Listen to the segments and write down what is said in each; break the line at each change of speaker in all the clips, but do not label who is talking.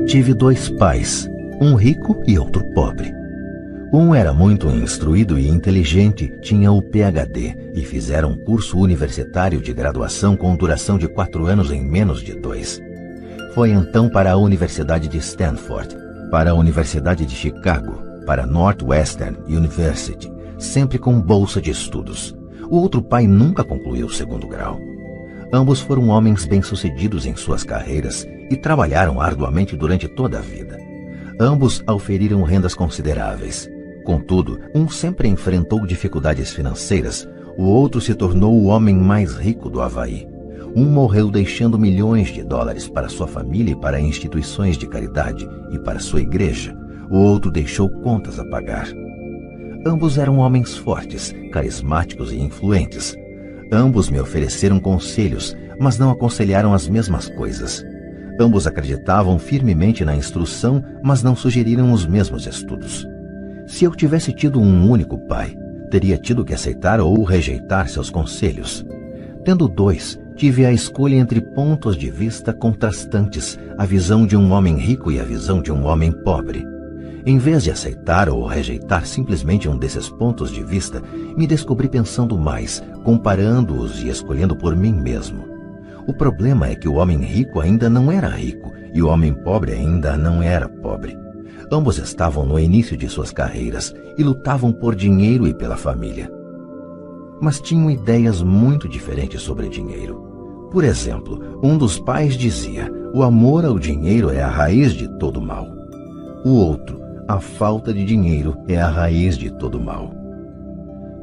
Tive dois pais, um rico e outro pobre. Um era muito instruído e inteligente, tinha o PhD e fizeram um curso universitário de graduação com duração de 4 anos em menos de 2. Foi então para a Universidade de Stanford, para a Universidade de Chicago, para Northwestern University, sempre com bolsa de estudos. O outro pai nunca concluiu o 2º grau. Ambos foram homens bem-sucedidos em suas carreiras e trabalharam arduamente durante toda a vida. Ambos auferiram rendas consideráveis. Contudo, um sempre enfrentou dificuldades financeiras, o outro se tornou o homem mais rico do Havaí. Um morreu deixando milhões de dólares para sua família e para instituições de caridade e para sua igreja. O outro deixou contas a pagar. Ambos eram homens fortes, carismáticos e influentes. Ambos me ofereceram conselhos, mas não aconselharam as mesmas coisas. Ambos acreditavam firmemente na instrução, mas não sugeriram os mesmos estudos. Se eu tivesse tido um único pai, teria tido que aceitar ou rejeitar seus conselhos. Tendo dois, tive a escolha entre pontos de vista contrastantes, a visão de um homem rico e a visão de um homem pobre. Em vez de aceitar ou rejeitar simplesmente um desses pontos de vista, me descobri pensando mais, comparando-os e escolhendo por mim mesmo. O problema é que o homem rico ainda não era rico e o homem pobre ainda não era pobre. Ambos estavam no início de suas carreiras e lutavam por dinheiro e pela família. Mas tinham ideias muito diferentes sobre dinheiro. Por exemplo, um dos pais dizia: o amor ao dinheiro é a raiz de todo mal. O outro: a falta de dinheiro é a raiz de todo mal.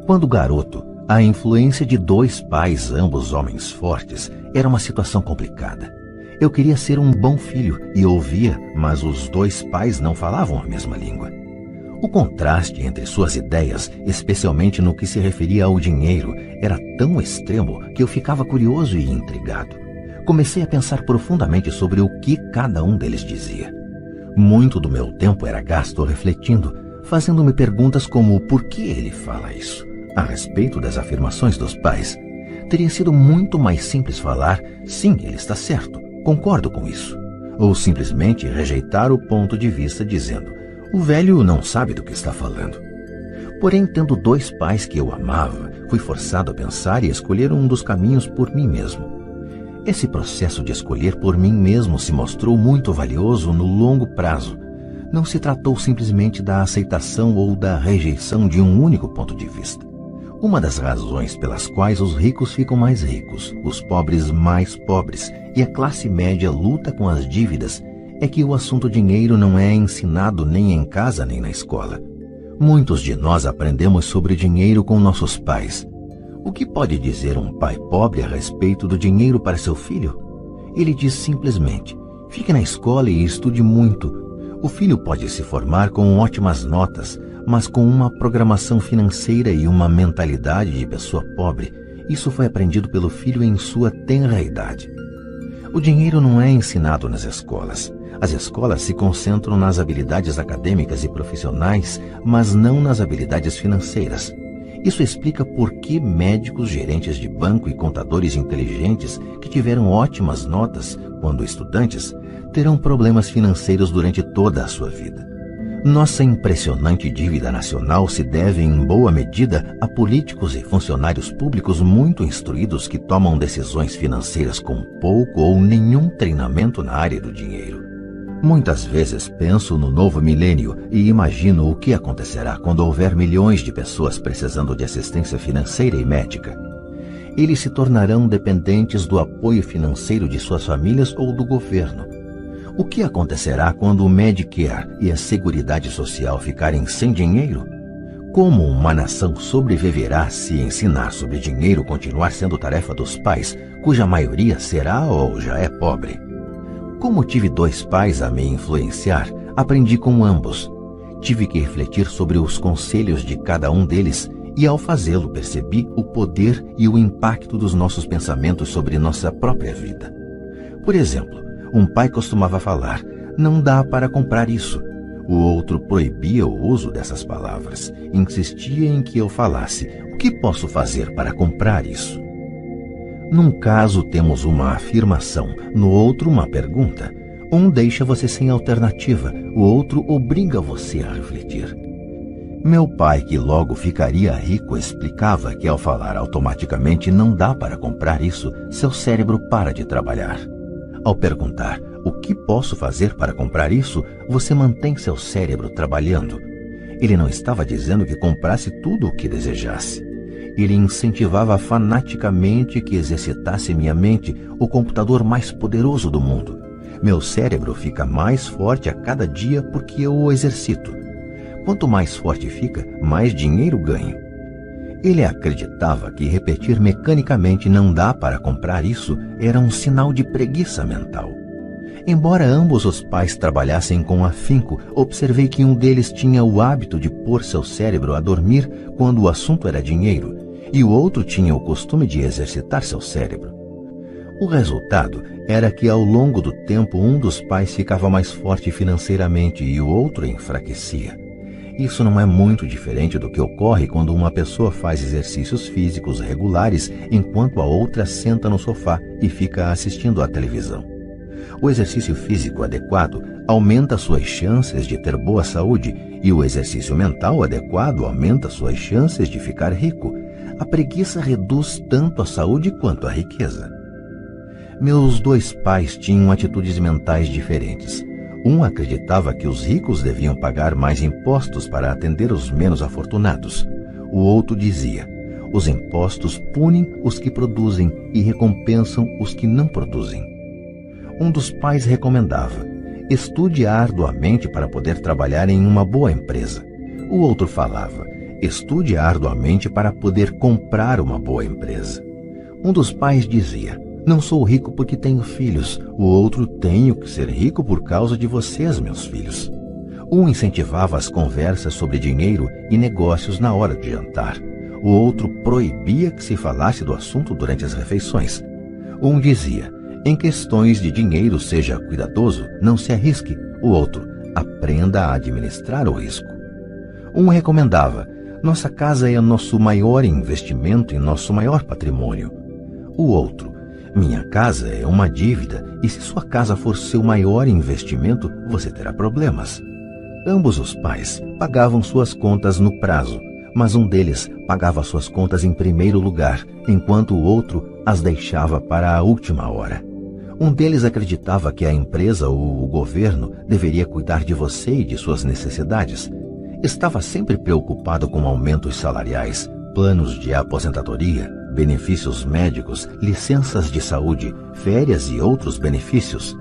Quando garoto, a influência de dois pais, ambos homens fortes, era uma situação complicada. Eu queria ser um bom filho e ouvia, mas os dois pais não falavam a mesma língua. O contraste entre suas ideias, especialmente no que se referia ao dinheiro, era tão extremo que eu ficava curioso e intrigado. Comecei a pensar profundamente sobre o que cada um deles dizia. Muito do meu tempo era gasto refletindo, fazendo-me perguntas como por que ele fala isso, a respeito das afirmações dos pais. Teria sido muito mais simples falar: sim, ele está certo, concordo com isso. Ou simplesmente rejeitar o ponto de vista dizendo: o velho não sabe do que está falando. Porém, tendo dois pais que eu amava, fui forçado a pensar e escolher um dos caminhos por mim mesmo. Esse processo de escolher por mim mesmo se mostrou muito valioso no longo prazo. Não se tratou simplesmente da aceitação ou da rejeição de um único ponto de vista. Uma das razões pelas quais os ricos ficam mais ricos, os pobres mais pobres e a classe média luta com as dívidas é que o assunto dinheiro não é ensinado nem em casa nem na escola. Muitos de nós aprendemos sobre dinheiro com nossos pais. O que pode dizer um pai pobre a respeito do dinheiro para seu filho? Ele diz simplesmente: fique na escola e estude muito. O filho pode se formar com ótimas notas, mas com uma programação financeira e uma mentalidade de pessoa pobre. Isso foi aprendido pelo filho em sua tenra idade. O dinheiro não é ensinado nas escolas. As escolas se concentram nas habilidades acadêmicas e profissionais, mas não nas habilidades financeiras. Isso explica por que médicos, gerentes de banco e contadores inteligentes que tiveram ótimas notas quando estudantes terão problemas financeiros durante toda a sua vida. Nossa impressionante dívida nacional se deve, em boa medida, a políticos e funcionários públicos muito instruídos que tomam decisões financeiras com pouco ou nenhum treinamento na área do dinheiro. Muitas vezes penso no novo milênio e imagino o que acontecerá quando houver milhões de pessoas precisando de assistência financeira e médica. Eles se tornarão dependentes do apoio financeiro de suas famílias ou do governo. O que acontecerá quando o Medicare e a Seguridade Social ficarem sem dinheiro? Como uma nação sobreviverá se ensinar sobre dinheiro continuar sendo tarefa dos pais, cuja maioria será ou já é pobre? Como tive dois pais a me influenciar, aprendi com ambos. Tive que refletir sobre os conselhos de cada um deles e, ao fazê-lo, percebi o poder e o impacto dos nossos pensamentos sobre nossa própria vida. Por exemplo, um pai costumava falar: não dá para comprar isso. O outro proibia o uso dessas palavras, insistia em que eu falasse: o que posso fazer para comprar isso? Num caso temos uma afirmação, no outro uma pergunta. Um deixa você sem alternativa, o outro obriga você a refletir. Meu pai, que logo ficaria rico, explicava que ao falar automaticamente não dá para comprar isso, seu cérebro para de trabalhar. Ao perguntar o que posso fazer para comprar isso, você mantém seu cérebro trabalhando. Ele não estava dizendo que comprasse tudo o que desejasse. Ele incentivava fanaticamente que exercitasse minha mente, o computador mais poderoso do mundo. Meu cérebro fica mais forte a cada dia porque eu o exercito. Quanto mais forte fica, mais dinheiro ganho. Ele acreditava que repetir mecanicamente não dá para comprar isso era um sinal de preguiça mental. Embora ambos os pais trabalhassem com afinco, observei que um deles tinha o hábito de pôr seu cérebro a dormir quando o assunto era dinheiro, e o outro tinha o costume de exercitar seu cérebro. O resultado era que ao longo do tempo um dos pais ficava mais forte financeiramente e o outro enfraquecia. Isso não é muito diferente do que ocorre quando uma pessoa faz exercícios físicos regulares enquanto a outra senta no sofá e fica assistindo à televisão. O exercício físico adequado aumenta suas chances de ter boa saúde e o exercício mental adequado aumenta suas chances de ficar rico. A preguiça reduz tanto a saúde quanto a riqueza. Meus dois pais tinham atitudes mentais diferentes. Um acreditava que os ricos deviam pagar mais impostos para atender os menos afortunados. O outro dizia: os impostos punem os que produzem e recompensam os que não produzem. Um dos pais recomendava: estude arduamente para poder trabalhar em uma boa empresa. O outro falava: estude arduamente para poder comprar uma boa empresa. Um dos pais dizia: não sou rico porque tenho filhos. O outro: tenho que ser rico por causa de vocês, meus filhos. Um incentivava as conversas sobre dinheiro e negócios na hora de jantar. O outro proibia que se falasse do assunto durante as refeições. Um dizia: em questões de dinheiro, seja cuidadoso, não se arrisque. O outro: aprenda a administrar o risco. Um recomendava: nossa casa é nosso maior investimento e nosso maior patrimônio. O outro: minha casa é uma dívida e se sua casa for seu maior investimento, você terá problemas. Ambos os pais pagavam suas contas no prazo, mas um deles pagava suas contas em primeiro lugar, enquanto o outro as deixava para a última hora. Um deles acreditava que a empresa ou o governo deveria cuidar de você e de suas necessidades. Estava sempre preocupado com aumentos salariais, planos de aposentadoria, benefícios médicos, licenças de saúde, férias e outros benefícios.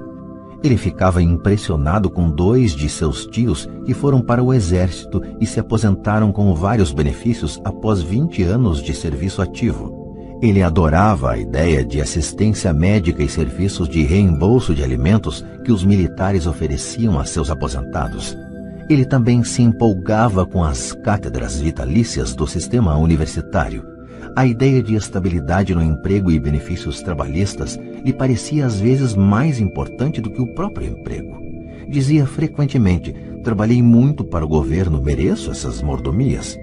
Ele ficava impressionado com 2 de seus tios que foram para o exército e se aposentaram com vários benefícios após 20 anos de serviço ativo. Ele adorava a ideia de assistência médica e serviços de reembolso de alimentos que os militares ofereciam a seus aposentados. Ele também se empolgava com as cátedras vitalícias do sistema universitário. A ideia de estabilidade no emprego e benefícios trabalhistas lhe parecia às vezes mais importante do que o próprio emprego. Dizia frequentemente: trabalhei muito para o governo, mereço essas mordomias.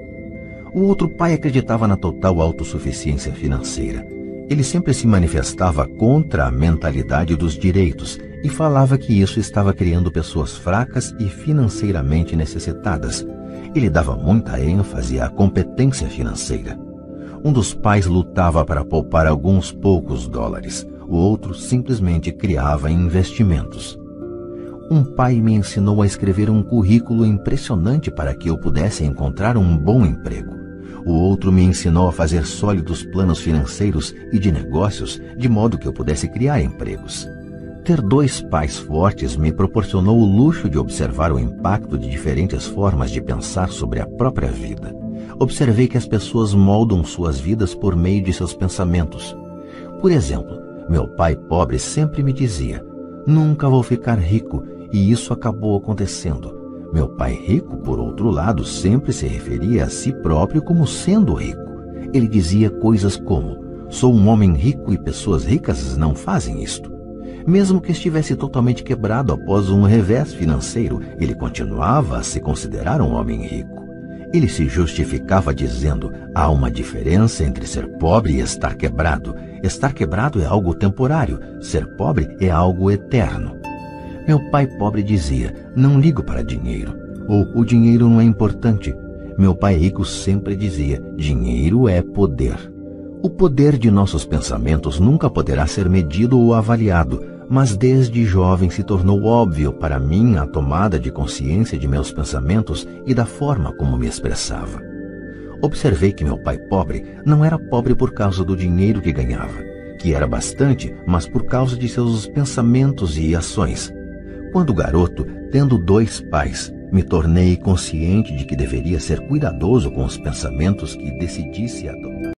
O outro pai acreditava na total autossuficiência financeira. Ele sempre se manifestava contra a mentalidade dos direitos e falava que isso estava criando pessoas fracas e financeiramente necessitadas. Ele dava muita ênfase à competência financeira. Um dos pais lutava para poupar alguns poucos dólares. O outro simplesmente criava investimentos. Um pai me ensinou a escrever um currículo impressionante para que eu pudesse encontrar um bom emprego. O outro me ensinou a fazer sólidos planos financeiros e de negócios, de modo que eu pudesse criar empregos. Ter 2 pais fortes me proporcionou o luxo de observar o impacto de diferentes formas de pensar sobre a própria vida. Observei que as pessoas moldam suas vidas por meio de seus pensamentos. Por exemplo, meu pai pobre sempre me dizia: nunca vou ficar rico, e isso acabou acontecendo. Meu pai rico, por outro lado, sempre se referia a si próprio como sendo rico. Ele dizia coisas como: sou um homem rico e pessoas ricas não fazem isto. Mesmo que estivesse totalmente quebrado após um revés financeiro, ele continuava a se considerar um homem rico. Ele se justificava dizendo: há uma diferença entre ser pobre e estar quebrado. Estar quebrado é algo temporário, ser pobre é algo eterno. Meu pai pobre dizia: não ligo para dinheiro, ou o dinheiro não é importante. Meu pai rico sempre dizia: dinheiro é poder. O poder de nossos pensamentos nunca poderá ser medido ou avaliado, mas desde jovem se tornou óbvio para mim a tomada de consciência de meus pensamentos e da forma como me expressava. Observei que meu pai pobre não era pobre por causa do dinheiro que ganhava, que era bastante, mas por causa de seus pensamentos e ações. Quando garoto, tendo 2 pais, me tornei consciente de que deveria ser cuidadoso com os pensamentos que decidisse adotar.